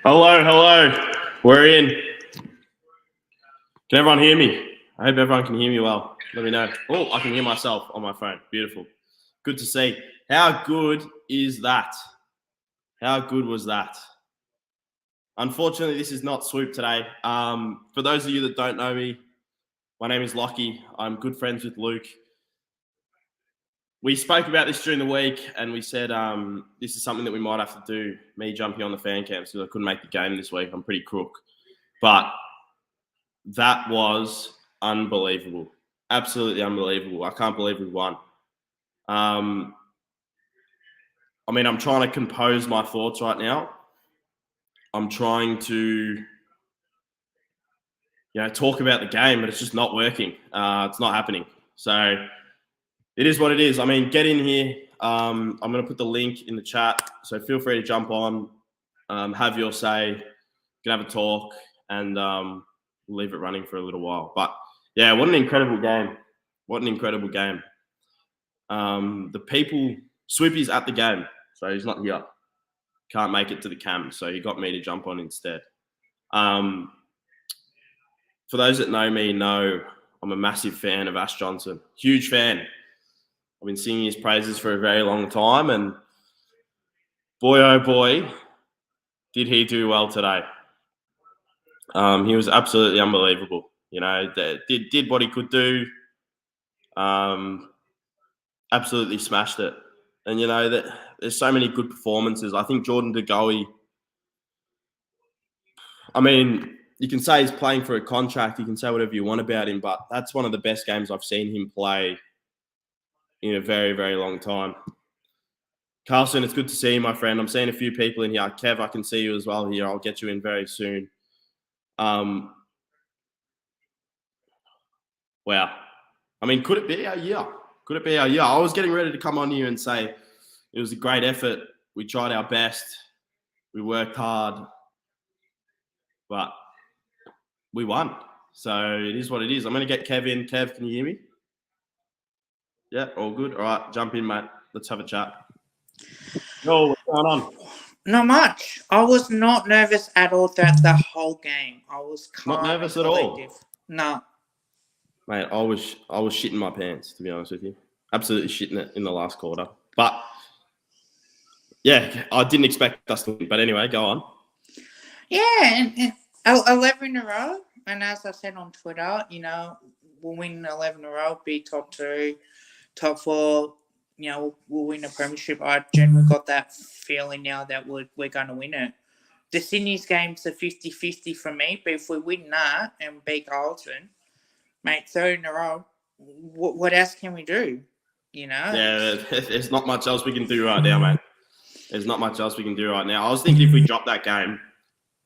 Hello. We're in. Can everyone hear me? I hope everyone can hear me well. Let me know. Oh, I can hear myself on my phone. Beautiful. Good to see. How good is that? How good was that? Unfortunately, this is not Swoop today. For those of you that don't know me, my name is Lockie. I'm good friends with Luke. We spoke about this during the week, and we said this is something that we might have to do. Me jumping on the fan camps because I couldn't make the game this week. I'm pretty crook. But that was unbelievable. Absolutely unbelievable. I can't believe we won. I'm trying to compose my thoughts right now. I'm trying to, talk about the game, but it's just not working. It's not happening. So it is what it is. Get in here. I'm going to put the link in the chat. So feel free to jump on, have your say, you can have a talk, and leave it running for a little while. But yeah, what an incredible game. The people, Swoopy's at the game, so he's not here. Can't make it to the cam, so he got me to jump on instead. For those that know me, know I'm a massive fan of Ash Johnson. Huge fan. I've been singing his praises for a very long time, and boy, oh boy, did he do well today. He was absolutely unbelievable. Did what he could do. Absolutely smashed it. And, that there's so many good performances. I think Jordan De Goey, you can say he's playing for a contract. You can say whatever you want about him, but that's one of the best games I've seen him play in a very, very long time. Carlson, it's good to see you, my friend. I'm seeing a few people in here. Kev, I can see you as well here. I'll get you in very soon. Wow. Could it be our year? I was getting ready to come on here and say it was a great effort. We tried our best. We worked hard. But we won. So it is what it is. I'm going to get Kev in. Kev, can you hear me? Yeah, all good. All right, jump in, mate. Let's have a chat. Oh, what's going on? Not much. I was not nervous at all throughout the whole game. I was calm. Not nervous at all? No. Mate, I was shitting my pants, to be honest with you. Absolutely shitting it in the last quarter. But, yeah, I didn't expect us to win. But anyway, go on. Yeah, and 11 in a row. And as I said on Twitter, we'll win 11 in a row, be top 2, top 4. We'll win a premiership. I generally got that feeling now that we're going to win it. The Sydney's game's a 50-50 for me, but if we win that and beat Carlton, mate, 3rd in a row, what else can we do? Yeah, there's not much else we can do right now, mate. There's not much else we can do right now. I was thinking if we dropped that game,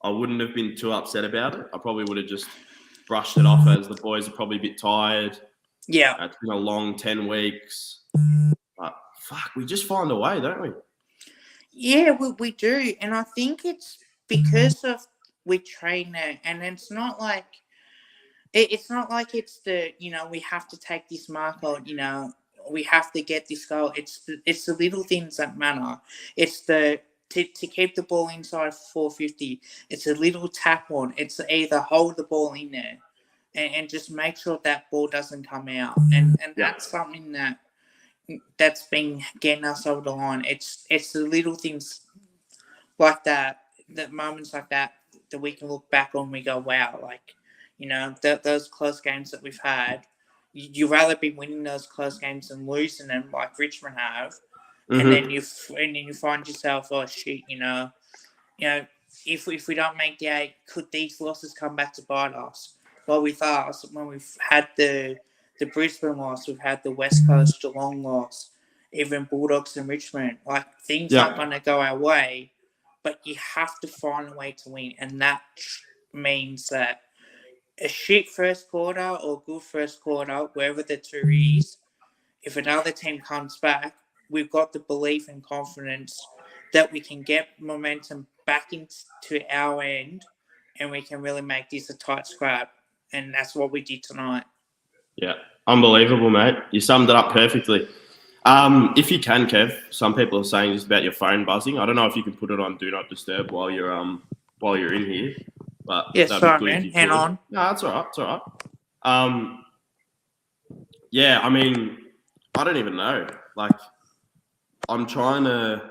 I wouldn't have been too upset about it. I probably would have just brushed it off as the boys are probably a bit tired. Yeah. It's been a long 10 weeks. But, fuck, we just find a way, don't we? Yeah, we do. And I think it's because of we train there. And it's not like it's the, we have to take this mark or, we have to get this goal. It's the little things that matter. It's to keep the ball inside 450. It's a little tap on. It's either hold the ball in there and just make sure that ball doesn't come out. And that's something that's been getting us over the line. It's the little things like that, the moments like that we can look back on and we go, wow, those close games that we've had, you'd rather be winning those close games than losing them like Richmond have. Mm-hmm. And then you find yourself, oh shit, if we don't make the 8, could these losses come back to bite us? Well, with us, when we've had the Brisbane loss, we've had the West Coast Geelong loss, even Bulldogs and Richmond, things aren't going to go our way, but you have to find a way to win, and that means that a shit first quarter or good first quarter, wherever the two is, if another team comes back, we've got the belief and confidence that we can get momentum back into our end and we can really make this a tight scrap. And that's what we did tonight. Yeah, unbelievable, mate. You summed it up perfectly. If you can, Kev, some people are saying just about your phone buzzing. I don't know if you can put it on Do Not Disturb while you're while you're in here, but Yeah, that'd sorry, be good man. if you Hang could. on. No, that's all right. It's all right. Yeah, I mean, I don't even know. Like, I'm trying to.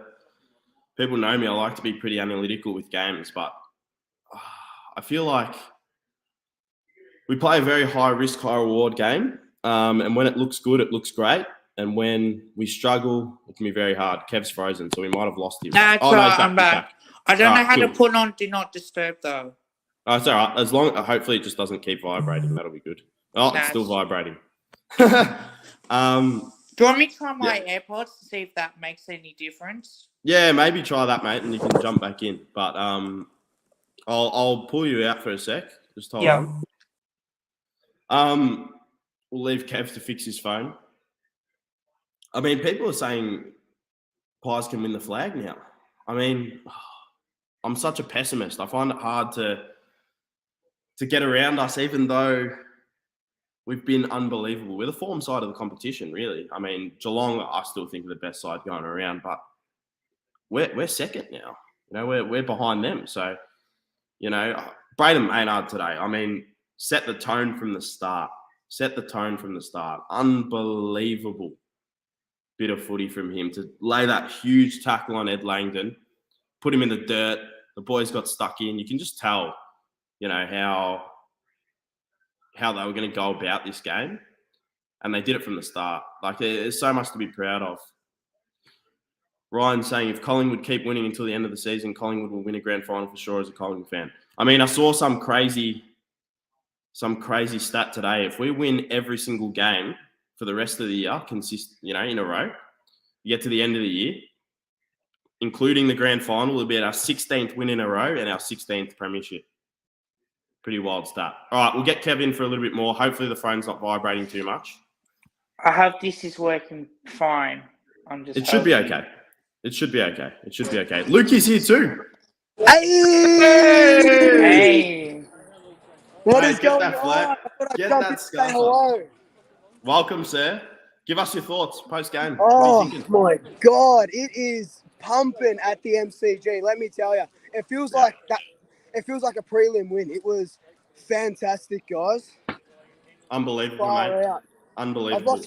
People know me. I like to be pretty analytical with games, but I feel like we play a very high risk, high reward game. And when it looks good, it looks great. And when we struggle, it can be very hard. Kev's frozen, so we might have lost him. That's Oh, no, right, he's back. I'm back. I don't All know right, how to cool. put on Do Not Disturb, though. Oh, it's all right. As long, hopefully, it just doesn't keep vibrating. That'll be good. Oh, it's still vibrating. Do you want me to try my AirPods to see if that makes any difference? Yeah, maybe try that, mate, and you can jump back in. But I'll pull you out for a sec. Just hold on. We'll leave Kev to fix his phone. I mean, people are saying Pies can win the flag now. I mean, I'm such a pessimist. I find it hard to get around us, even though we've been unbelievable. We're the form side of the competition, really. I mean, Geelong, I still think are the best side going around, but we're second now. You know, we're behind them. So, you know, Braden Maynard today, I mean, set the tone from the start. Unbelievable bit of footy from him to lay that huge tackle on Ed Langdon, put him in the dirt. The boys got stuck in. You can just tell, you know, how they were going to go about this game. And they did it from the start. Like, there's so much to be proud of. Ryan saying if Collingwood keep winning until the end of the season, Collingwood will win a grand final for sure as a Collingwood fan. I mean, I saw some crazy stat today. If we win every single game for the rest of the year, in a row, you get to the end of the year, including the grand final, it'll be at our 16th win in a row and our 16th premiership. Pretty wild stat. All right, we'll get Kevin for a little bit more. Hopefully the phone's not vibrating too much. I hope this is working fine. It should be okay. Luke is here too. Hey! What is going on? Get that scarf. Welcome, sir. Give us your thoughts post-game. Oh, my God. It is pumping at the MCG, let me tell you. It feels like that. It feels like a prelim win. It was fantastic, guys. Unbelievable, mate. Out. Unbelievable.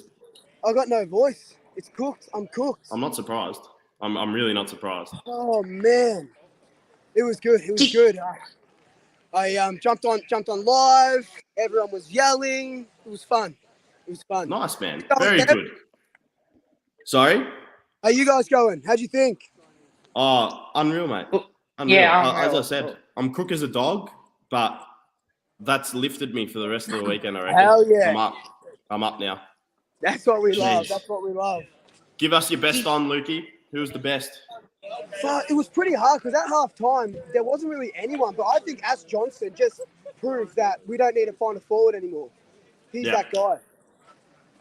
I've got no voice. It's cooked. I'm cooked. I'm not surprised. I'm really not surprised. Oh, man. It was good. I jumped on live. Everyone was yelling. It was fun. Nice, man. Very good. Sorry? How you guys going? How'd you think? Oh, unreal, mate. Unreal. Yeah, as I said, I'm crook as a dog, but that's lifted me for the rest of the weekend, I reckon. Hell yeah. I'm up now. That's what we love. Give us your best on, Lukey. Who's the best? So it was pretty hard because at half time, there wasn't really anyone. But I think Ash Johnson just proved that we don't need to find a forward anymore. He's that guy.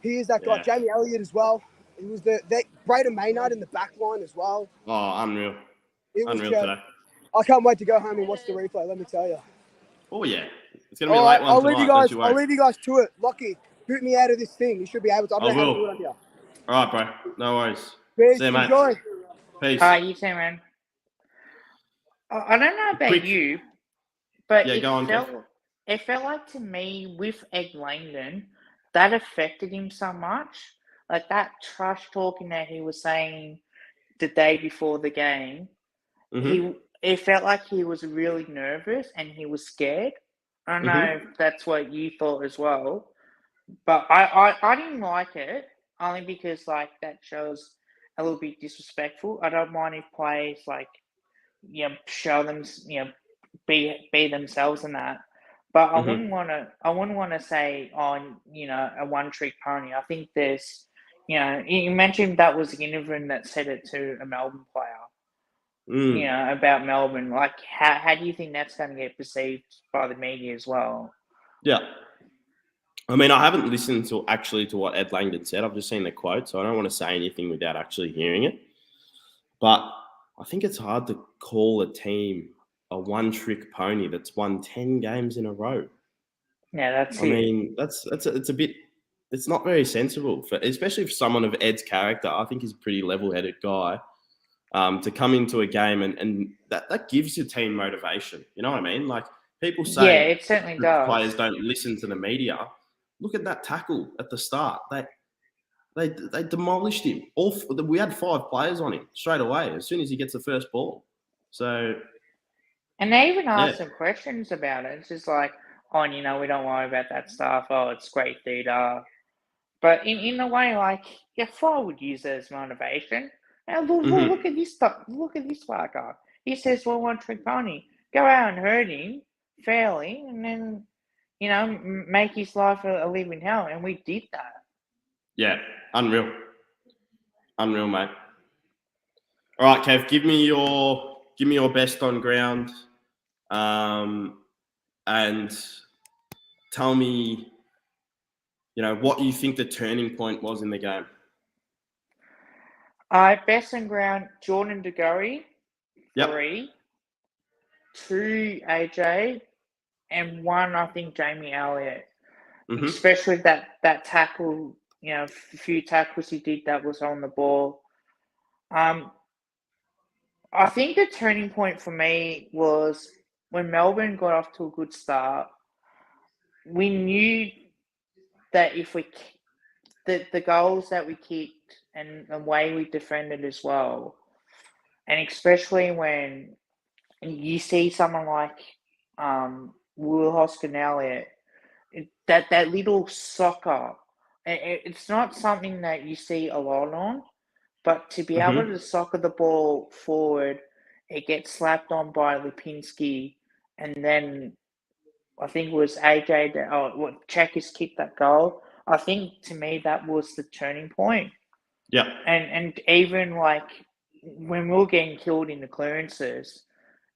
He is that guy. Jamie Elliott as well. He was the Braden Maynard in the back line as well. Oh, unreal. Unreal today. I can't wait to go home and watch the replay, let me tell you. Oh, yeah. It's going to be a late one tonight, I'll leave you guys to it. Lockie, boot me out of this thing. You should be able to. I don't know how to do it on here. All right, bro. No worries. Peace. See you, mate. Enjoy. Peace. You too, man. I don't know about you, but it felt like to me with Ed Langdon, that affected him so much. Like that trash talking that he was saying the day before the game, it felt like he was really nervous and he was scared. I don't know if that's what you thought as well, but I didn't like it only because like that shows a little bit disrespectful. I don't mind if players show them, be themselves and that. But I wouldn't want to say on, a one-trick pony. I think there's, you mentioned that was the interview that said it to a Melbourne player, about Melbourne. Like, how do you think that's going to get perceived by the media as well? Yeah. I mean, I haven't listened to what Ed Langdon said. I've just seen the quote, so I don't want to say anything without actually hearing it. But I think it's hard to call a team a one-trick pony that's won 10 games in a row. Yeah, I mean, it's a bit. It's not very sensible, especially for someone of Ed's character. I think he's a pretty level-headed guy. to come into a game and that gives your team motivation. You know what I mean? Like people say, it certainly does. Players don't listen to the media. Look at that tackle at the start. They demolished him. We had 5 players on him straight away as soon as he gets the first ball. So, and they even asked some questions about it. It's just like, we don't worry about that stuff. Oh, it's great theatre. But in a way, like, if I would use it as motivation, now look at this stuff. Look at this fucker. He says, well, one trick pony. Go out and hurt him fairly, and then, make his life a living hell. And we did that. Yeah, unreal, mate. All right, Kev, give me your best on ground, and tell me, what you think the turning point was in the game. Best on ground, Jordan DeGoey, 3, 2 AJ, and 1 I think Jamie Elliott. Especially that tackle. A few tackles he did that was on the ball. I think the turning point for me was when Melbourne got off to a good start. We knew that if the goals that we kicked and the way we defended as well, and especially when you see someone like Will Hoskin Elliott, that little soccer, it's not something that you see a lot on, but to be able to soccer the ball forward, it gets slapped on by Lipinski, and then I think it was AJ that Checkers kicked that goal. I think to me that was the turning point. Yeah. And even like when we were getting killed in the clearances,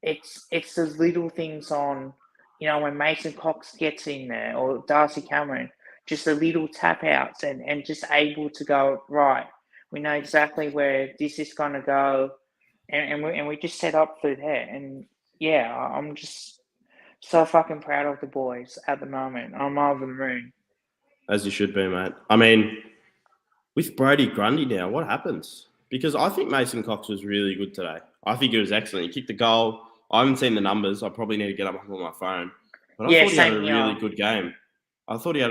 it's those little things on, when Mason Cox gets in there or Darcy Cameron, just the little tap outs and just able to go, right, we know exactly where this is going to go, and we just set up through there. And yeah, I'm just so fucking proud of the boys at the moment. I'm over the moon. As you should be, mate. I mean, with Brody Grundy now, what happens? Because I think Mason Cox was really good today. I think he was excellent. He kicked the goal. I haven't seen the numbers. I probably need to get up on my phone. But I thought he had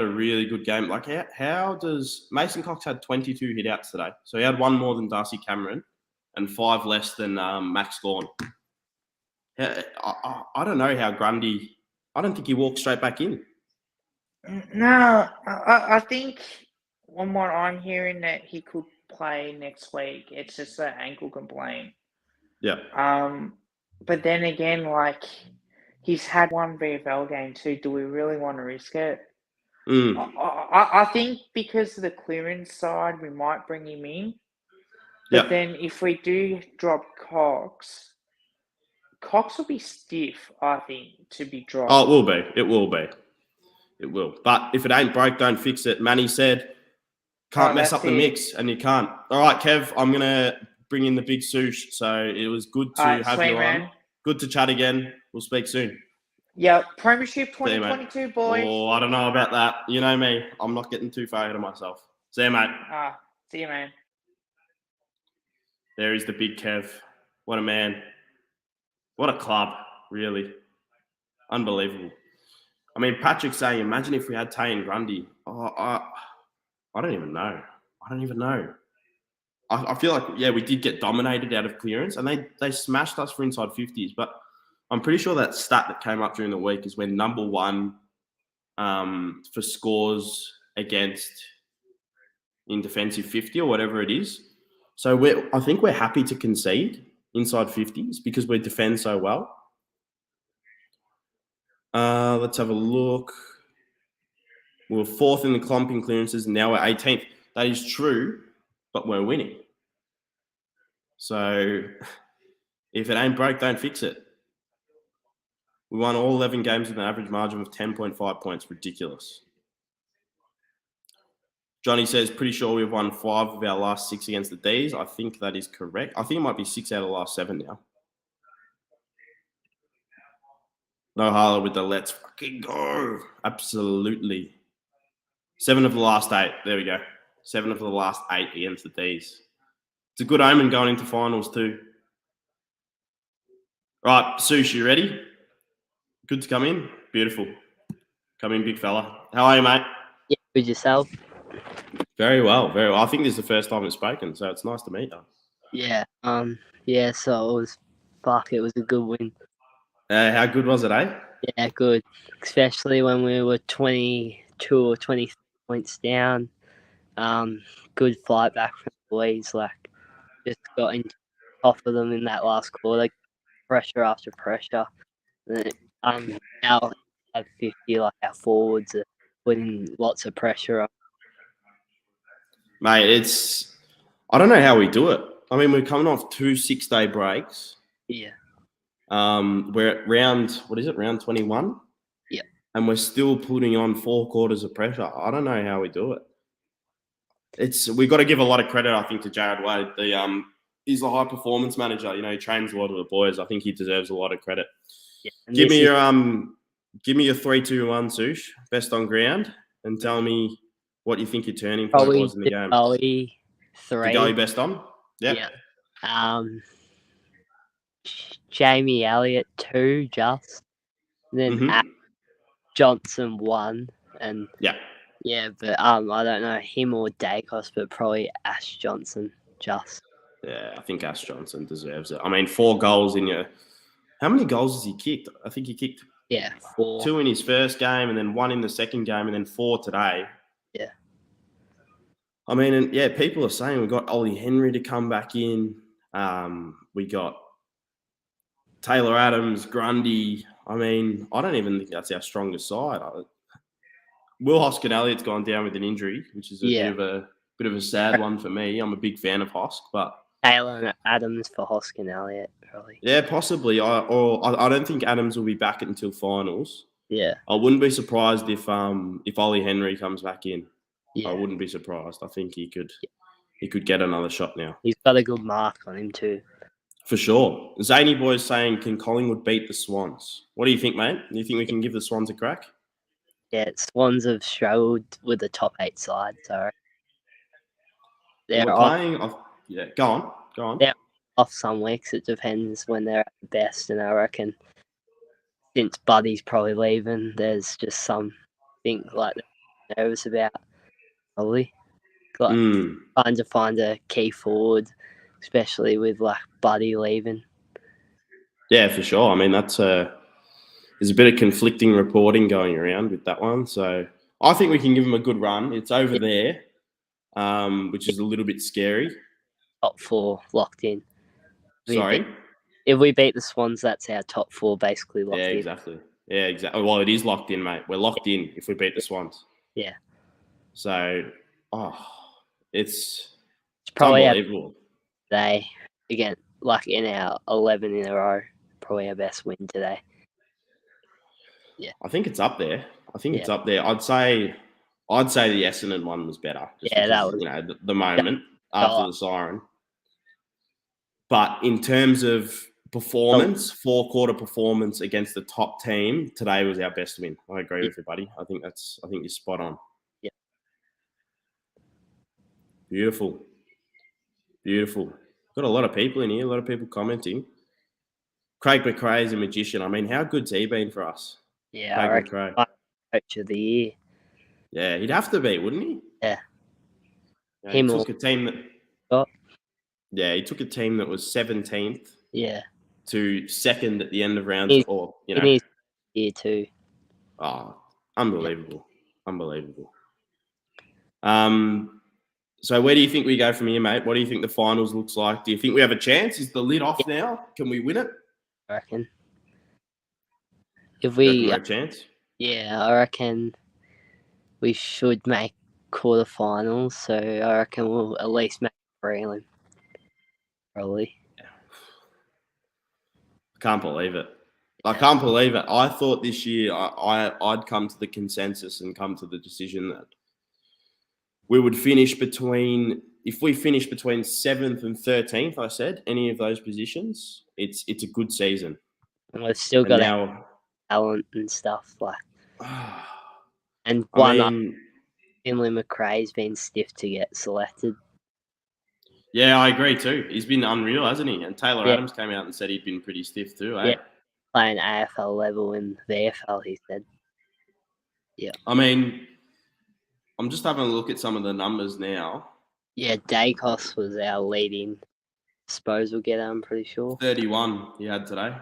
a really good game. Like, how does Mason Cox had 22 hit-outs today? So he had 1 more than Darcy Cameron and 5 less than Max Gawn. I don't know how Grundy... I don't think he walked straight back in. No, I think from what I'm hearing that he could play next week. It's just an ankle complaint. Yeah. But then again, like, he's had 1 VFL game too. Do we really want to risk it? I think because of the clearance side, we might bring him in. But then if we do drop Cox will be stiff, I think, to be dropped. Oh, it will be. It will. But if it ain't broke, don't fix it. Manny said, can't mess up the mix, and you can't. All right, Kev, I'm going to bring in the big sush. So it was good to have you on. Good to chat again. We'll speak soon. Yeah, Premiership 2022, boys. Oh, I don't know about that. You know me. I'm not getting too far ahead of myself. See you, mate. See you, man. There is the big Kev. What a man. What a club, really. Unbelievable. I mean, Patrick's saying, imagine if we had Tay and Grundy. I don't even know. I feel like, we did get dominated out of clearance, and they smashed us for inside 50s. But I'm pretty sure that stat that came up during the week is we're number 1 for scores against in defensive 50 or whatever it is. So I think we're happy to concede inside 50s because we defend so well. Let's have a look. We were 4th in the clump in clearances, and now we're 18th. That is true, but we're winning. So if it ain't broke, don't fix it. We won all 11 games with an average margin of 10.5 points. Ridiculous. Johnny says, pretty sure we've won 5 of our last 6 against the Ds. I think that is correct. I think it might be 6 out of the last 7 now. No Harlow with the let's fucking go. Absolutely. 7 of the last 8. There we go. 7 of the last 8 against the Ds. It's a good omen going into finals too. Right, Sush, you ready? Good to come in. Beautiful. Come in, big fella. How are you, mate? Yeah, with yourself. Very well, very well. I think this is the first time we've spoken, so it's nice to meet you. Yeah. Yeah. So it was a good win. How good was it, eh? Yeah, good. Especially when we were 22 or 23 points down. Good fight back from the boys. Like, just got in top of them in that last quarter. Pressure after pressure. Now at 50, like our forwards are putting lots of pressure on. Mate, I don't know how we do it. I mean, we're coming off 2 6-day breaks. Yeah. We're at round 21? Yeah. And we're still putting on 4 quarters of pressure. I don't know how we do it. We've got to give a lot of credit, I think, to Jared Wade. He's the high performance manager. You know, he trains a lot of the boys. I think he deserves a lot of credit. Yeah. Give me your 3-2-1, Sush, best on ground, and tell me what you think your turning point probably was in the game. Goalie The 3. goalie best on? Yep. Yeah. Jamie Elliott 2, just. Then Ash Johnson 1, and but I don't know him or Dacos, but probably Ash Johnson just. Yeah, I think Ash Johnson deserves it. I mean, 4 goals in your. How many goals has he kicked? I think he kicked 4. 2 in his first game, and then 1 in the second game, and then 4 today. Yeah. I mean, and people are saying we got Ollie Henry to come back in. We got Taylor Adams, Grundy. I mean, I don't even think that's our strongest side. Will Hoskin-Elliott's gone down with an injury, which is a bit of a sad one for me. I'm a big fan of Hosk, but Taylor Adams for Hoskin-Elliott, probably. Yeah, possibly. I don't think Adams will be back until finals. Yeah. I wouldn't be surprised if Ollie Henry comes back in. Yeah. I wouldn't be surprised. I think he could get another shot now. He's got a good mark on him too. For sure. Zany Boy's saying, can Collingwood beat the Swans? What do you think, mate? Do you think we can give the Swans a crack? Yeah, Swans have struggled with the top 8 side, so We're playing. Go on. They're off some weeks. It depends when they're at the best, and I reckon since Buddy's probably leaving, there's just something like they're nervous about. Probably trying to find a key forward, especially with like Buddy leaving. Yeah, for sure. I mean, there's a bit of conflicting reporting going around with that one. So I think we can give them a good run. It's over there, which is a little bit scary. Top 4 locked in. Sorry? If we beat the Swans, that's our top 4 basically locked in. Yeah, exactly. Well, it is locked in, mate. We're locked in if we beat the Swans. Yeah. So, it's probably unbelievable. Again, like in our 11 in a row, probably our best win today. Yeah. I think it's up there. It's up there. I'd say the Essendon one was better. That was the moment after the siren. But in terms of performance, 4-quarter performance against the top team, today was our best win. I agree with you, buddy. I think you're spot on. Yeah. Beautiful. Got a lot of people in here, a lot of people commenting. Craig McRae is a magician. I mean, how good's he been for us? Yeah, I reckon coach of the year. Yeah, he'd have to be, wouldn't he? Yeah. He took a team that. Yeah, he took a team that was 17th. Yeah. To second at the end of round 4. In his year too. Oh, unbelievable! So where do you think we go from here, mate? What do you think the finals looks like? Do you think we have a chance? Is the lid off now? Can we win it? I reckon. If we have a chance? Yeah, I reckon we should make quarterfinals. So I reckon we'll at least make prelim. Probably. I can't believe it. I thought this year I'd come to the consensus and come to the decision that we would finish if we finish between 7th and 13th, I said, any of those positions, it's a good season. And we've still got talent and stuff like. And Finley McRae's been stiff to get selected. Yeah, I agree too. He's been unreal, hasn't he? And Taylor Yeah. Adams came out and said he'd been pretty stiff too, eh? Yeah. Playing AFL level in the AFL, he said. Yeah. I mean, I'm just having a look at some of the numbers now. Yeah, Dacos was our leading disposal getter, I'm pretty sure. 31 he had today.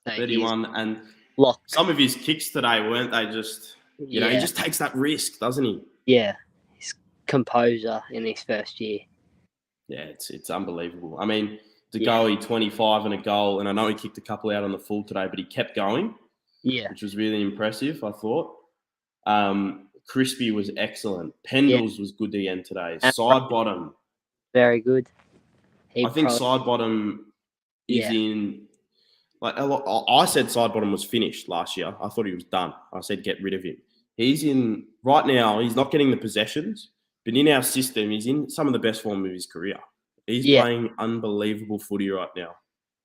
So 31. And locked. some of his kicks today, weren't they just, you know, he just takes that risk, doesn't he? Yeah. His composure in his first year. Yeah, it's unbelievable. I mean, to go, he 25 and a goal, and I know he kicked a couple out on the full today, but he kept going. Yeah. Which was really impressive, I thought. Crispy was excellent. Pendles was good again today. And Side bottom. Very good. I think side bottom is in like a lot. I said side bottom was finished last year. I thought he was done. I said get rid of him. He's in right now. He's not getting the possessions, but in our system, he's in some of the best form of his career. He's playing unbelievable footy right now.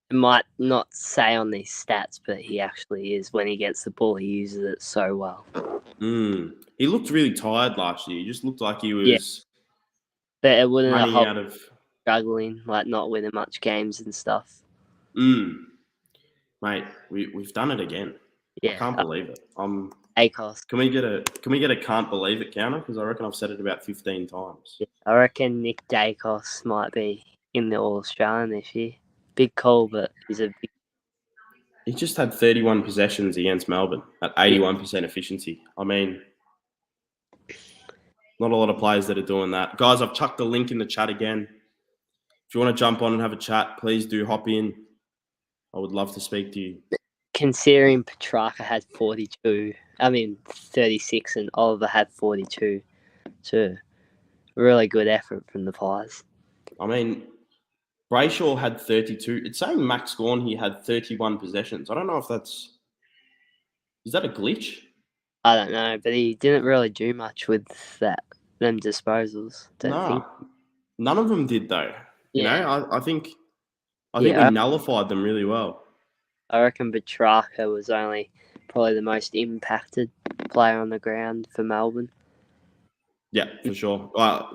It might not say on these stats, but he actually is. When he gets the ball, he uses it so well. He looked really tired last year. He just looked like he was but it wouldn't running out of struggling, like not winning much games and stuff. Mate, we've done it again. Yeah, I can't believe it. Acos. Can we get a can't believe it counter? Because I reckon I've said it about 15 times. Yeah, I reckon Nick Dacos might be in the All Australian this year. Big call, but He just had 31 possessions against Melbourne at 81% efficiency. I mean, not a lot of players that are doing that. Guys, I've chucked the link in the chat again. If you want to jump on and have a chat, please do hop in. I would love to speak to you. Considering Petrarca had 36 and Oliver had 42. So, really good effort from the Pies. I mean, Brayshaw had 32. It's saying Max Gawn, he had 31 possessions. I don't know if is that a glitch? I don't know, but he didn't really do much with them disposals. Think. None of them did though. You know, I think we nullified them really well. I reckon Petrarca was only probably the most impacted player on the ground for Melbourne. Yeah, for sure.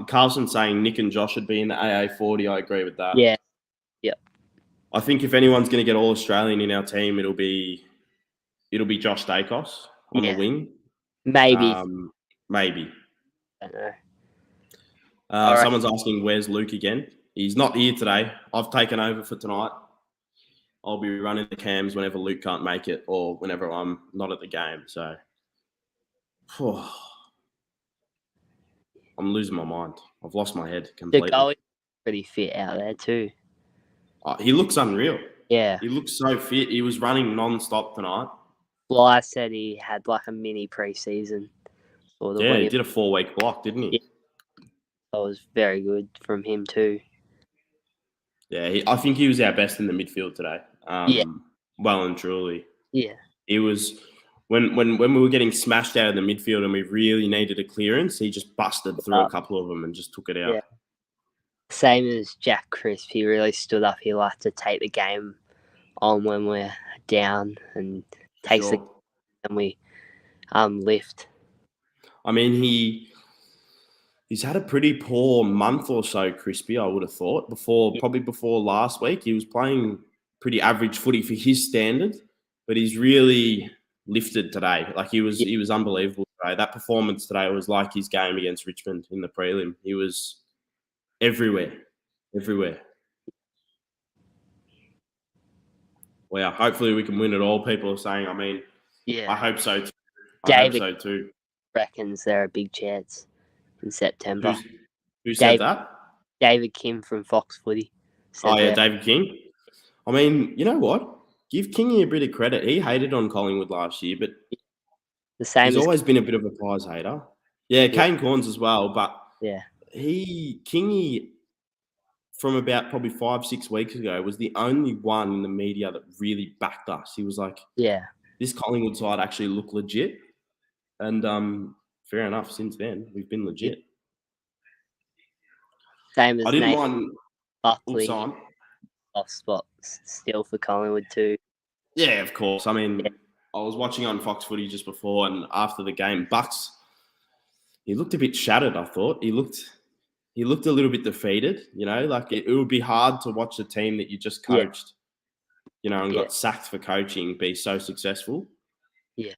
Carlson's saying Nick and Josh should be in the AA40. I agree with that. Yeah. I think if anyone's going to get All Australian in our team, it'll be Josh Dacos on the wing. Maybe. Maybe. I don't know. Someone's asking, where's Luke again? He's not here today. I've taken over for tonight. I'll be running the cams whenever Luke can't make it or whenever I'm not at the game. So I'm losing my mind. I've lost my head completely. The goal is pretty fit out there too. He looks unreal. Yeah. He looks so fit. He was running non-stop tonight. Fly said he had like a mini pre-season. He did a 4-week block, didn't he? Yeah. That was very good from him too. Yeah, I think he was our best in the midfield today. Well and truly. Yeah. It was when we were getting smashed out of the midfield and we really needed a clearance, he just busted through a couple of them and just took it out. Yeah. Same as Jack Crisp, he really stood up. He liked to take the game on when we're down and takes the and we lift. I mean, he's had a pretty poor month or so, Crispy, I would have thought. Probably before last week. He was playing pretty average footy for his standard, but he's really lifted today. Like he was unbelievable today. That performance today was like his game against Richmond in the prelim. He was everywhere. Well, hopefully we can win it all. People are saying, I hope so too. David reckons they're a big chance in September. Who said that? David Kim from Fox Footy. David King. I mean, you know what? Give Kingy a bit of credit. He hated on Collingwood last year, but he's always been a bit of a prize hater. Yeah, Kane Corns as well, but Kingy from about probably 5-6 weeks ago was the only one in the media that really backed us. He was like, this Collingwood side actually look legit. And fair enough, since then, we've been legit. Same as Buckley. Off spots still for Collingwood too. Yeah, of course. I mean, I was watching on Fox Footy just before and after the game. Bucks, he looked a bit shattered, I thought. He he looked a little bit defeated. Like it would be hard to watch a team that you just coached, and got sacked for coaching be so successful. Yeah.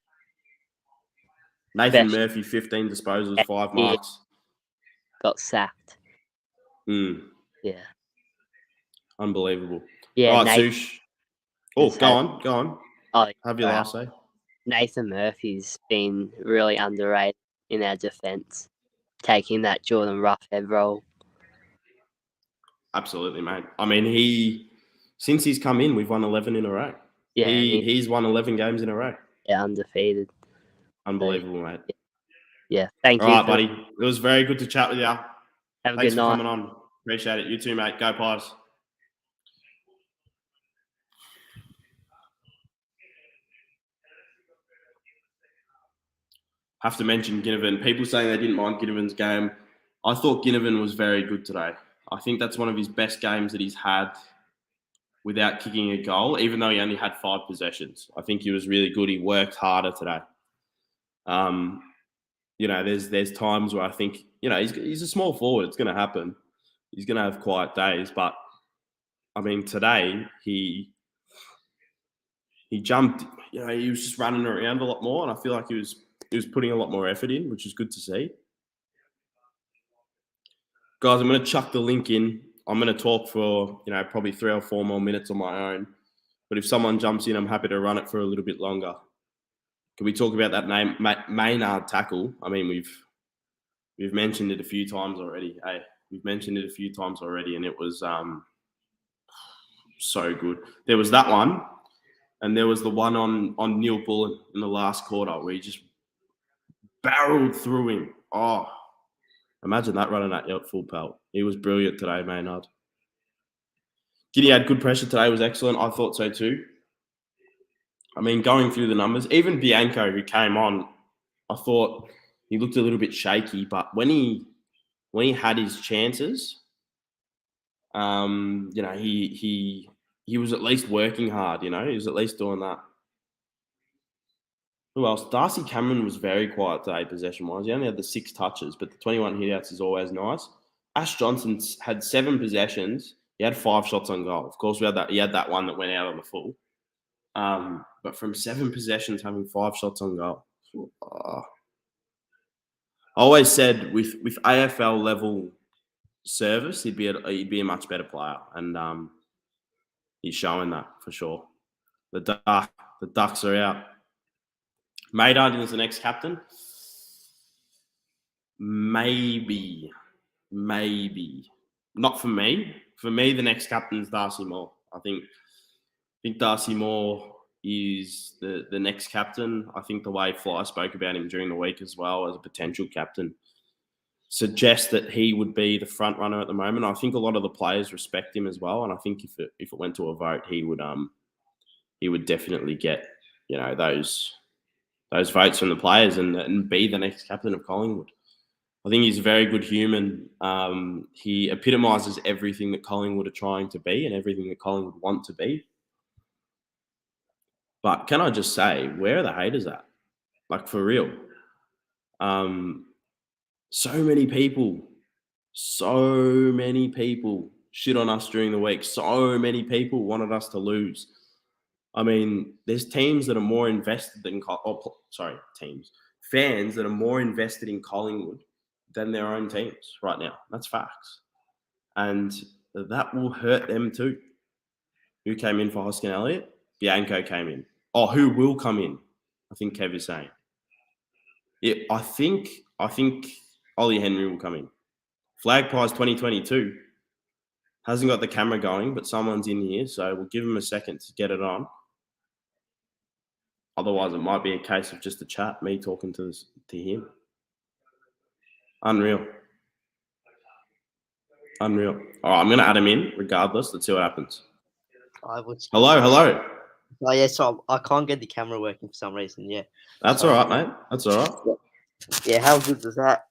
Nathan Especially- Murphy, 15 disposals, 5 marks. Got sacked. Yeah, unbelievable. Yeah. All right, Nathan, Sush. Oh, go on. oh, Have your last say. Nathan Murphy's been really underrated in our defence, taking that Jordan Roughhead role. Absolutely, mate. I mean, since he's come in, we've won 11 in a row. Yeah, he's won 11 games in a row. Yeah, undefeated. Unbelievable, mate. Yeah, thank you. All right, buddy. It was very good to chat with you. Have a Thanks good for night. coming on. Appreciate it. You too, mate. Go Pies. Have to mention Ginnivan. People saying they didn't mind Ginnivan's game. I thought Ginnivan was very good today. I think that's one of his best games that he's had without kicking a goal, even though he only had 5 possessions. I think he was really good. He worked harder today. There's times where I think, he's a small forward. It's going to happen. He's going to have quiet days. But, I mean, today he jumped, he was just running around a lot more. And I feel like he was putting a lot more effort in, which is good to see. Guys, I'm going to chuck the link in. I'm going to talk for, probably 3 or 4 more minutes on my own. But if someone jumps in, I'm happy to run it for a little bit longer. Can we talk about that name, Maynard tackle? I mean, we've mentioned it a few times already. Hey, we've mentioned it a few times already, and it was so good. There was that one, and there was the one on Neil Bullen in the last quarter where he just barreled through him. Oh, imagine that running at you at full pelt. He was brilliant today, Maynard. Giddy had good pressure today, was excellent. I thought so too. I mean, going through the numbers, even Bianco, who came on, I thought he looked a little bit shaky, but when he had his chances, he was at least working hard, he was at least doing that. Who else? Darcy Cameron was very quiet today, possession-wise. He only had the 6 touches, but the 21 hitouts is always nice. Ash Johnson had 7 possessions. He had 5 shots on goal. Of course, he had that one that went out on the full. But from 7 possessions, having 5 shots on goal. I always said with AFL level service, he'd be a much better player, and he's showing that for sure. The Ducks are out. Maynard is the next captain. Maybe. Not for me. For me, the next captain is Darcy Moore. I think Darcy Moore is the next captain. I think the way Fly spoke about him during the week as well as a potential captain suggests that he would be the front runner at the moment. I think a lot of the players respect him as well, and I think if it went to a vote, he would definitely get those votes from the players and be the next captain of Collingwood. I think he's a very good human. He epitomises everything that Collingwood are trying to be and everything that Collingwood want to be. But can I just say, where are the haters at? Like, for real. So many people shit on us during the week. So many people wanted us to lose. I mean, there's teams that are more invested than fans that are more invested in Collingwood than their own teams right now. That's facts. And that will hurt them too. Who came in for Hoskin Elliott? Bianco came in. Oh, who will come in? I think Kev is saying. Yeah, I think Ollie Henry will come in. Flag Prize 2022 hasn't got the camera going, but someone's in here, so we'll give him a second to get it on. Otherwise, it might be a case of just a chat, me talking to him. Unreal. All right, I'm going to add him in regardless. Let's see what happens. Hello. Oh, yeah, so I can't get the camera working for some reason, yeah. That's all right, mate. That's all right. Yeah, how good was that?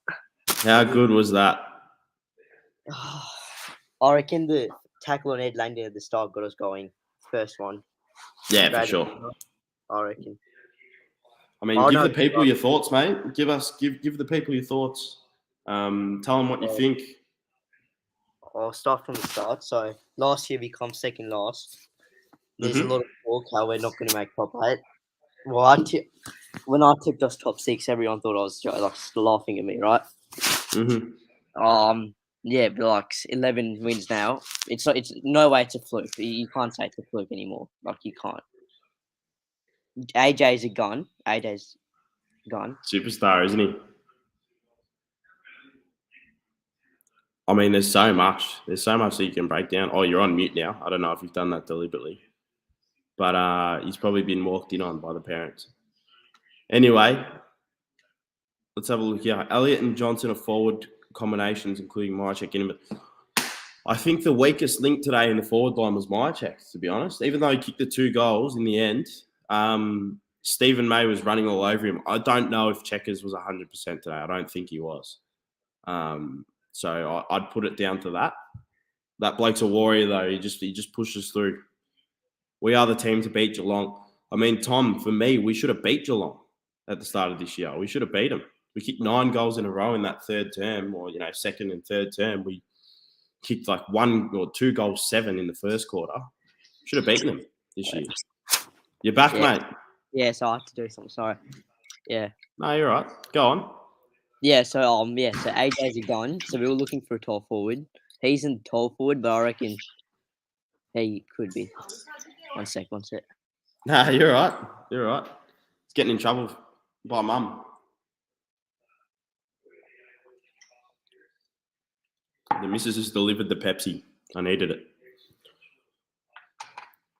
How good was that? I reckon the tackle on Ed Langdon at the start got us going. First one. Yeah, for sure. I reckon. I mean, give the people your thoughts, mate. Give the people your thoughts. Tell them what you think. I'll start from the start. So last year we come second last. There's a lot of talk how we're not going to make top 8. Well, when I tipped us top 6, everyone thought I was like laughing at me, right? Yeah, but like 11 wins now. It's no way it's a fluke. You can't say it's a fluke anymore. Like you can't. AJ's a gun. AJ's gone. Superstar, isn't he? I mean, there's so much. There's so much that you can break down. Oh, you're on mute now. I don't know if you've done that deliberately. But he's probably been walked in on by the parents. Anyway, let's have a look here. Elliott and Johnson are forward combinations, including Mychek in him. I think the weakest link today in the forward line was Mychek, to be honest. Even though he kicked the 2 goals in the end, Stephen May was running all over him. I don't know if Checkers was 100% today. I don't think he was. So I'd put it down to that. That bloke's a warrior, though. He just pushes through. We are the team to beat Geelong. I mean, Tom, for me, we should have beat Geelong at the start of this year. We should have beat them. We kicked 9 goals in a row in that third term, or, second and third term. We kicked like 1 or 2 goals, 7 in the first quarter. Should have beaten them this year. You're back, mate. Yeah, so I have to do something. Sorry. Yeah. No, you're right. Go on. Yeah, so so AJ's a gun. So we were looking for a tall forward. He's in tall forward, but I reckon he could be. One sec. Nah, you're right. You're right. It's getting in trouble by mum. The missus has delivered the Pepsi. I needed it.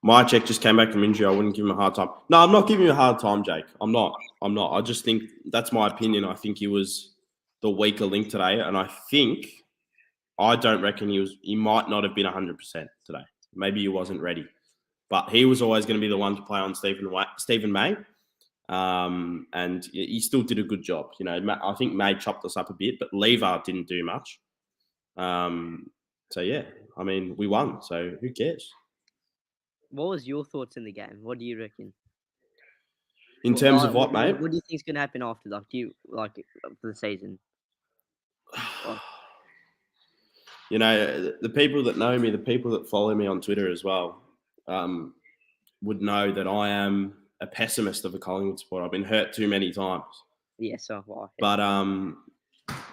Mychek just came back from injury. I wouldn't give him a hard time. No, I'm not giving you a hard time, Jake. I'm not. I just think that's my opinion. I think he was the weaker link today, and I don't reckon he might not have been 100% today. Maybe he wasn't ready, but he was always going to be the one to play on Stephen May, and he still did a good job. I think May chopped us up a bit, but Lever didn't do much. So yeah, I mean, we won. So who cares? What was your thoughts in the game? What do you reckon? In terms of what, mate? What do you think is going to happen after that? Do you for the season? The people that know me, the people that follow me on Twitter as well, would know that I am a pessimist of a Collingwood supporter. I've been hurt too many times. Yeah, so why? But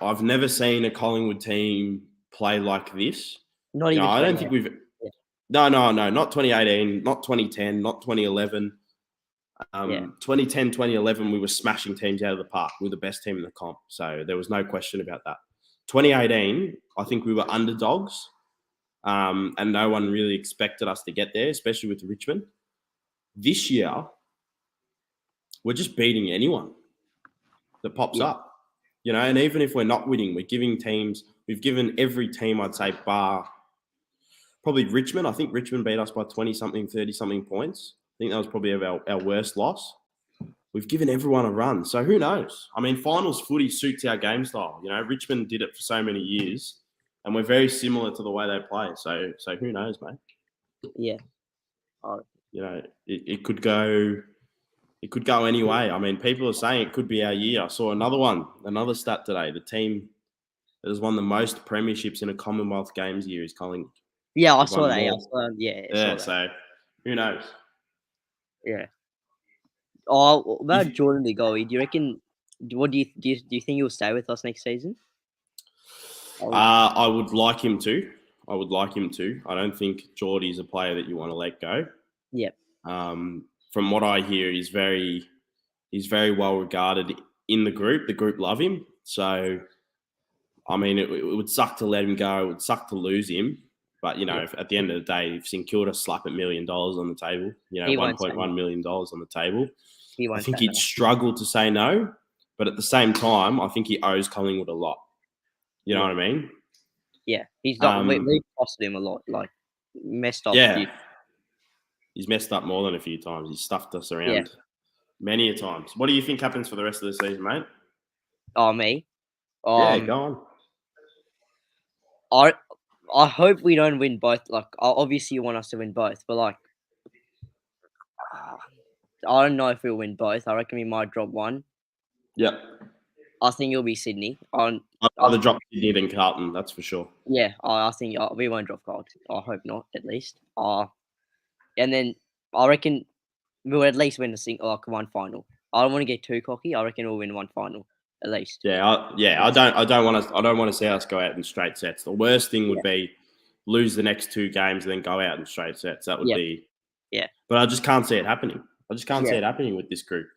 I've never seen a Collingwood team play like this. Not even. I don't think we've. Yeah. No, not 2018, not 2010, not 2011. 2010, 2011, we were smashing teams out of the park. We were the best team in the comp, so there was no question about that. 2018, I think we were underdogs, and no one really expected us to get there, especially with Richmond. This year, we're just beating anyone that pops up, and even if we're not winning, we've given every team, I'd say, bar probably Richmond. I think Richmond beat us by 20-something, 30-something points. I think that was probably our worst loss. We've given everyone a run. So who knows? I mean, finals footy suits our game style. Richmond did it for so many years, and we're very similar to the way they play. So who knows, mate? Yeah. It could go. It could go any way. I mean, people are saying it could be our year. I saw another stat today. The team that has won the most premierships in a Commonwealth Games year is Collingwood. Yeah, I saw that. Yeah. So who knows? Yeah. Oh, about Jordan De Goey, do you reckon? What do you think he'll stay with us next season? I would like him to. I don't think Geordie's a player that you want to let go. Yep. From what I hear, he's very well regarded in the group. The group love him. So, I mean, it would suck to let him go. It would suck to lose him. But, if at the end of the day, if St Kilda slap $1 million on the table, $1.1 million on the table, I think he'd struggle to say no. But at the same time, I think he owes Collingwood a lot. You know what I mean? Yeah. He's not, we costed him a lot, messed up. Yeah. He's messed up more than a few times. He's stuffed us around many a times. What do you think happens for the rest of the season, mate? Oh, me? Yeah, go on. I hope we don't win both. Obviously, you want us to win both, but I don't know if we'll win both. I reckon we might drop one. Yep. I think it'll be Sydney. I'd rather drop Sydney than Carlton, that's for sure. Yeah, I think we won't drop Carlton. I hope not, at least. And then I reckon we'll at least win one final. I don't want to get too cocky. I reckon we'll win one final at least. Yeah, I don't want to see us go out in straight sets. The worst thing would be lose the next 2 games and then go out in straight sets. That would be. Yeah. But I just can't see it happening. I just can't see it happening with this group.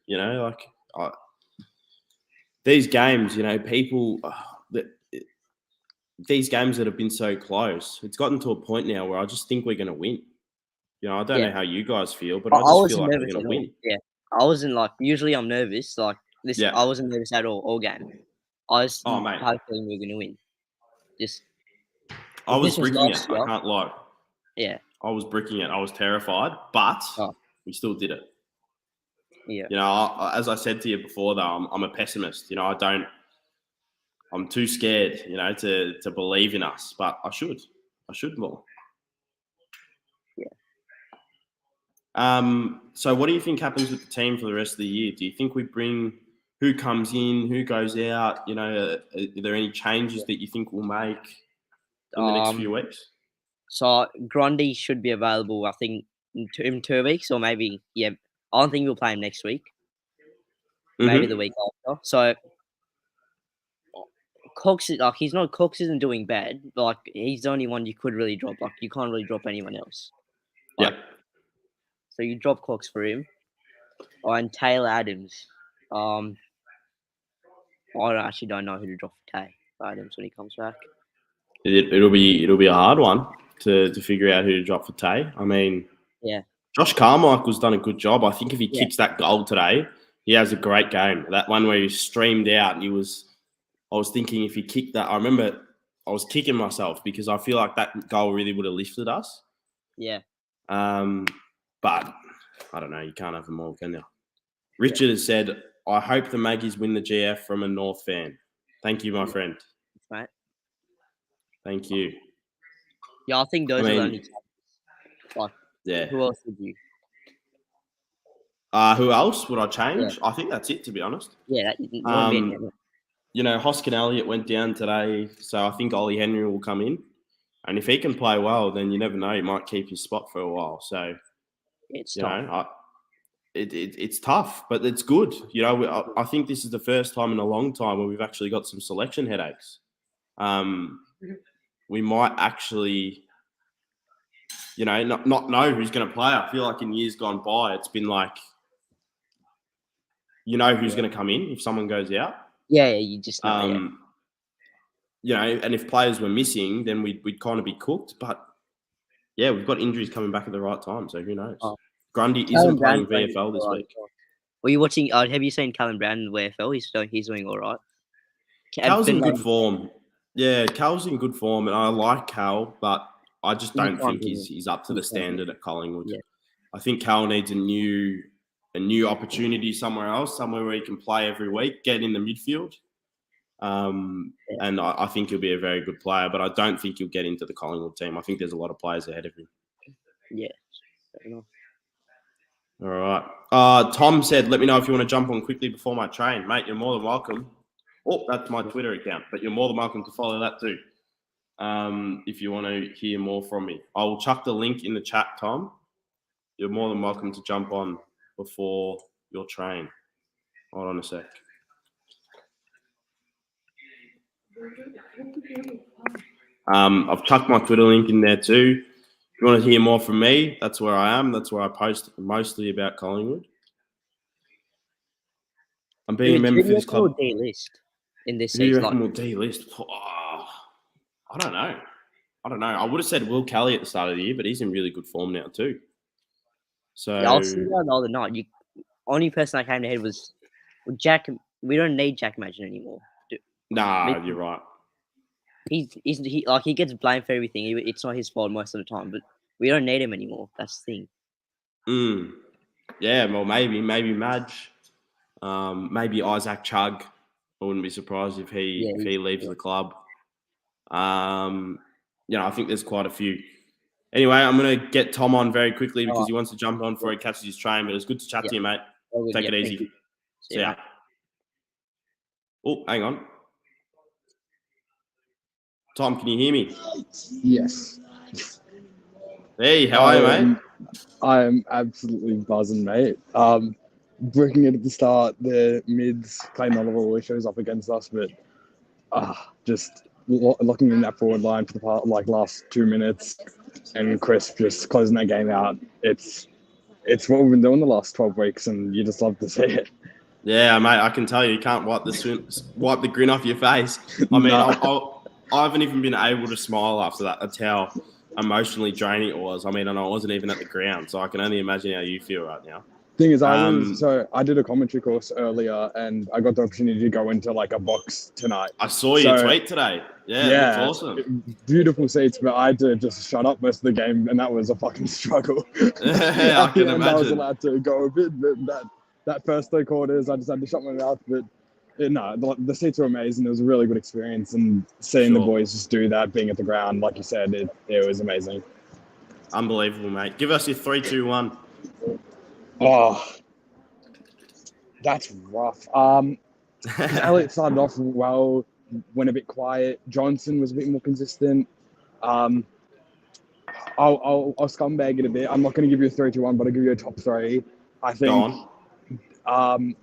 These games, people these games that have been so close, it's gotten to a point now where I just think we're going to win. I don't know how you guys feel, but I just feel like we're going to win. Yeah, I wasn't usually I'm nervous. Like this, I wasn't nervous at all game. I was hoping we were going to win. I was bricking it. I can't lie. Yeah. I was bricking it. I was terrified, but we still did it. Yeah. As I said to you before, though, I'm a pessimist. I'm too scared, to believe in us, but I should more. Yeah. So what do you think happens with the team for the rest of the year? Do you think we bring who comes in, who goes out? Are there any changes that you think we'll make in the next few weeks? So Grundy should be available, I think, in 2 weeks, or maybe I don't think we'll play him next week. Maybe the week after. So Cox isn't doing bad. Like he's the only one you could really drop. Like you can't really drop anyone else. So you drop Cox for him. And Taylor Adams. I actually don't know who to drop for Taylor Adams when he comes back. It'll be a hard one to figure out who to drop for Tay. I mean, Josh Carmichael's done a good job. I think if he kicks that goal today, he has a great game. That one where he streamed out and I was thinking if he kicked that, I remember I was kicking myself because I feel like that goal really would have lifted us. Yeah. But I don't know. You can't have them all, can you? Richard has said, I hope the Maggies win the GF from a North fan. Thank you, my friend. Right. Thank you. Yeah, I think those are the only. Who else would you? Who else would I change? Yeah. I think that's it, to be honest. Yeah. Hoskin Elliott went down today, so I think Ollie Henry will come in. And if he can play well, then you never know. He might keep his spot for a while. So, it's tough. It's tough, but it's good. I think this is the first time in a long time where we've actually got some selection headaches. We might actually, not know who's going to play. I feel like in years gone by, it's been like, who's going to come in if someone goes out. Yeah, you just know. And if players were missing, then we'd kind of be cooked. But yeah, we've got injuries coming back at the right time, so who knows? Grundy isn't playing VFL this week. Were you watching? Have you seen Callum Brown in the VFL? He's doing all right. Cal's in good form. Yeah, Cal's in good form, and I like Cal, but I just don't think he's up to the standard at Collingwood. Yeah. I think Cal needs a new opportunity somewhere else, somewhere where he can play every week, get in the midfield. And I think he'll be a very good player, but I don't think he'll get into the Collingwood team. I think there's a lot of players ahead of him. Yeah, fair enough. All right. Tom said, let me know if you want to jump on quickly before my train. Mate, you're more than welcome. Oh, that's my Twitter account, but you're more than welcome to follow that too. If you want to hear more from me. I will chuck the link in the chat, Tom. You're more than welcome to jump on before your train. Hold on a sec. I've chucked my Twitter link in there too. If you want to hear more from me, that's where I am. That's where I post mostly about Collingwood. I'm being a member for this club. D-list in this season. Who do you reckon will D-list? I don't know. I would have said Will Kelly at the start of the year, but he's in really good form now too. So I was thinking the other night. Only person I came to head was Jack. We don't need Jack Madgen anymore. Nah, you're right. He gets blamed for everything. It's not his fault most of the time, but we don't need him anymore. That's the thing. Yeah, well, maybe Madge, maybe Isaac Chugg. I wouldn't be surprised if he leaves the club. I think there's quite a few. Anyway, I'm going to get Tom on very quickly because he wants to jump on before he catches his train. But it was good to chat to you, mate. Take it easy. See ya. Oh, hang on. Tom, can you hear me? Yes. Hey, how are you, mate? I am absolutely buzzing, mate. Breaking it at the start, the mids, Clay Nolliver always shows up against us, but just locking in that forward line for the last 2 minutes, and Chris just closing that game out. It's what we've been doing the last 12 weeks, and you just love to see it. Yeah, mate, I can tell you can't wipe the grin off your face. I mean, No. I haven't even been able to smile after that. That's how emotionally draining it was. I mean, and I wasn't even at the ground, so I can only imagine how you feel right now. Thing is, I did a commentary course earlier, and I got the opportunity to go into like a box tonight. I saw your tweet today. Yeah, it looks awesome. Beautiful seats, but I had to just shut up most of the game, and that was a fucking struggle. Yeah, I can imagine. I was allowed to go a bit, but that first 3 quarters, I just had to shut my mouth. But the seats were amazing. It was a really good experience, and seeing the boys just do that, being at the ground, like you said, it was amazing. Unbelievable, mate. Give us your 3, 2, 1. Oh, that's rough. Elliot started off well, went a bit quiet. Johnson was a bit more consistent. I'll scumbag it a bit. I'm not going to give you a 3, 2, 1, but I'll give you a top 3. I think. Go on.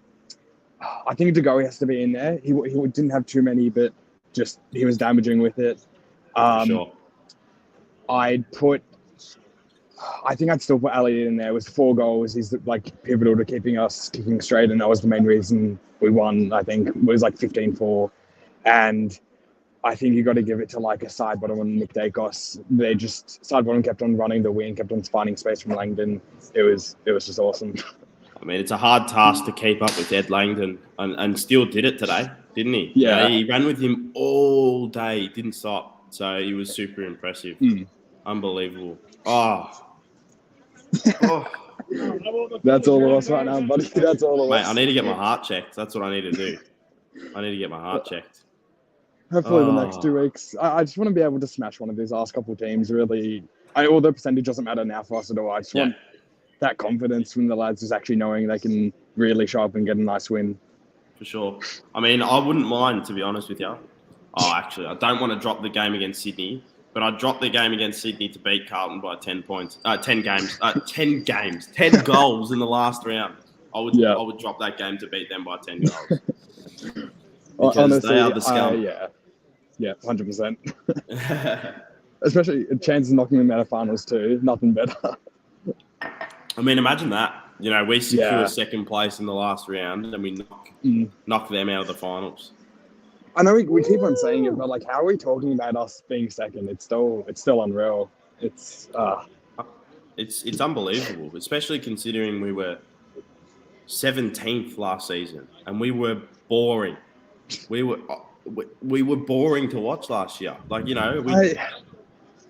I think DeGoey has to be in there. He didn't have too many, but just he was damaging with it. Sure. I think I'd still put Elliot in there. It was 4 goals. He's like pivotal to keeping us kicking straight, and that was the main reason we won. I think it was like 15-4, and I think you got to give it to like a side bottom and Nick Dacos. They just side bottom kept on running the wing, kept on finding space from Langdon. It was just awesome. I mean, it's a hard task to keep up with Ed Langdon, and still did it today, didn't he? Yeah. He ran with him all day, didn't stop. So he was super impressive. Unbelievable. Oh. That's all of us right now, buddy. That's all of us. Mate, I need to get my heart checked. That's what I need to do. I need to get my heart checked. Hopefully the next 2 weeks. I just want to be able to smash one of these last couple of teams, really. All the percentage doesn't matter now for us at all. I just want that confidence from the lads, just actually knowing they can really show up and get a nice win. For sure. I mean, I wouldn't mind, to be honest with you. Actually, I don't want to drop the game against Sydney, but I dropped the game against Sydney to beat Carlton by 10 points. 10 goals in the last round. I would drop that game to beat them by 10 goals. Because honestly, they are the scum. Yeah, 100%. Especially a chance of knocking them out of finals too. Nothing better. I mean, imagine that. You know, we secure second place in the last round, and we knock them out of the finals. I know we keep on saying it, but like, how are we talking about us being second? It's still unreal. It's unbelievable, especially considering we were 17th last season, and we were boring. We were boring to watch last year. Like, you know,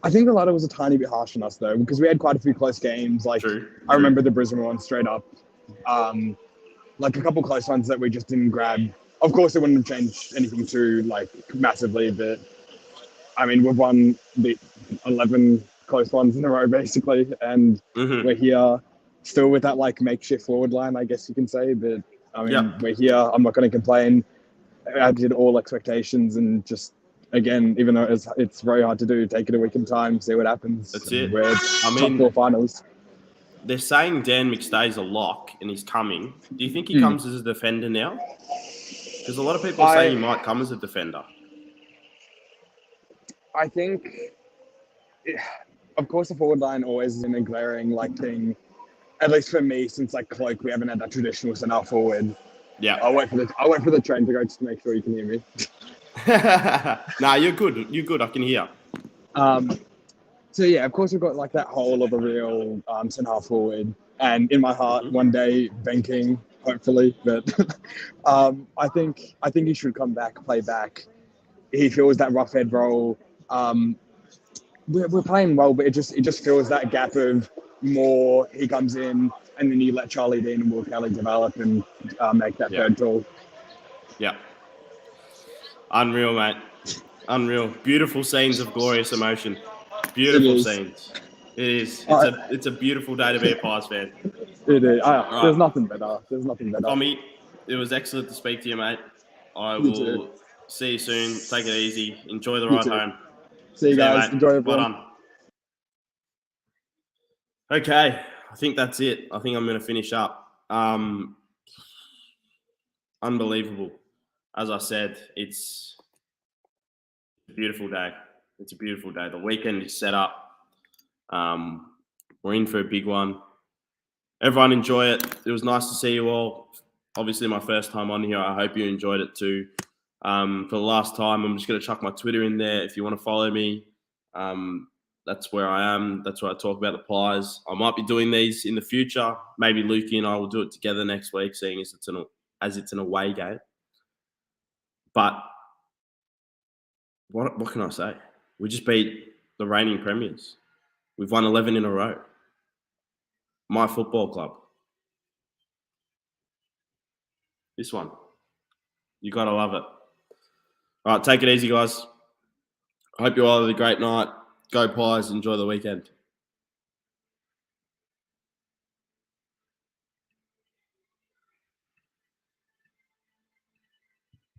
I think the ladder was a tiny bit harsh on us though, because we had quite a few close games. Like, I remember the Brisbane one straight up. Like a couple close ones that we just didn't grab. Of course, it wouldn't have changed anything too like massively, but I mean, we've won the 11 close ones in a row basically, and we're here still with that like makeshift forward line, I guess you can say. But I mean, we're here. I'm not going to complain. I did all expectations, and just again, even though it's very hard to do, take it a week at a time, see what happens. That's it. We're top 4 finals. They're saying Dan McStay's a lock and he's coming. Do you think he comes as a defender now? Because a lot of people say he might come as a defender. I think, of course, the forward line always is in a glaring like thing. At least for me, since like Cloak, we haven't had that traditional centre forward. Yeah, I'll wait for the train to go just to make sure you can hear me. Nah, you're good. You're good. I can hear. So yeah, of course we've got like that hole of a real centre forward, and in my heart, one day banking, hopefully. But I think he should come back, play back. He feels that rough head role. We're playing well, but it just feels that gap of more. He comes in, and then you let Charlie Dean and Will Kelly develop and make that third tall. Yeah. Unreal, mate. Unreal. Beautiful scenes of glorious emotion. Beautiful scenes. It is. It's a beautiful day to be a Pies fan. It is. There's nothing better. Tommy, it was excellent to speak to you, mate. I You will too. see you soon. Take it easy. Enjoy the You ride too. home. See you guys. mate. Enjoy Well everyone. done. Okay, I think that's it. I think I'm going to finish up. Unbelievable. As I said, it's a beautiful day. It's a beautiful day. The weekend is set up. We're in for a big one. Everyone enjoy it. It was nice to see you all. Obviously, my first time on here. I hope you enjoyed it too. For the last time, I'm just going to chuck my Twitter in there. If you want to follow me, that's where I am. That's where I talk about the Pies. I might be doing these in the future. Maybe Lukey and I will do it together next week, seeing as it's an away game. But what can I say? We just beat the reigning premiers. We've won 11 in a row. My football club. This one. You got to love it. All right, take it easy, guys. I hope you all have a great night. Go Pies. Enjoy the weekend.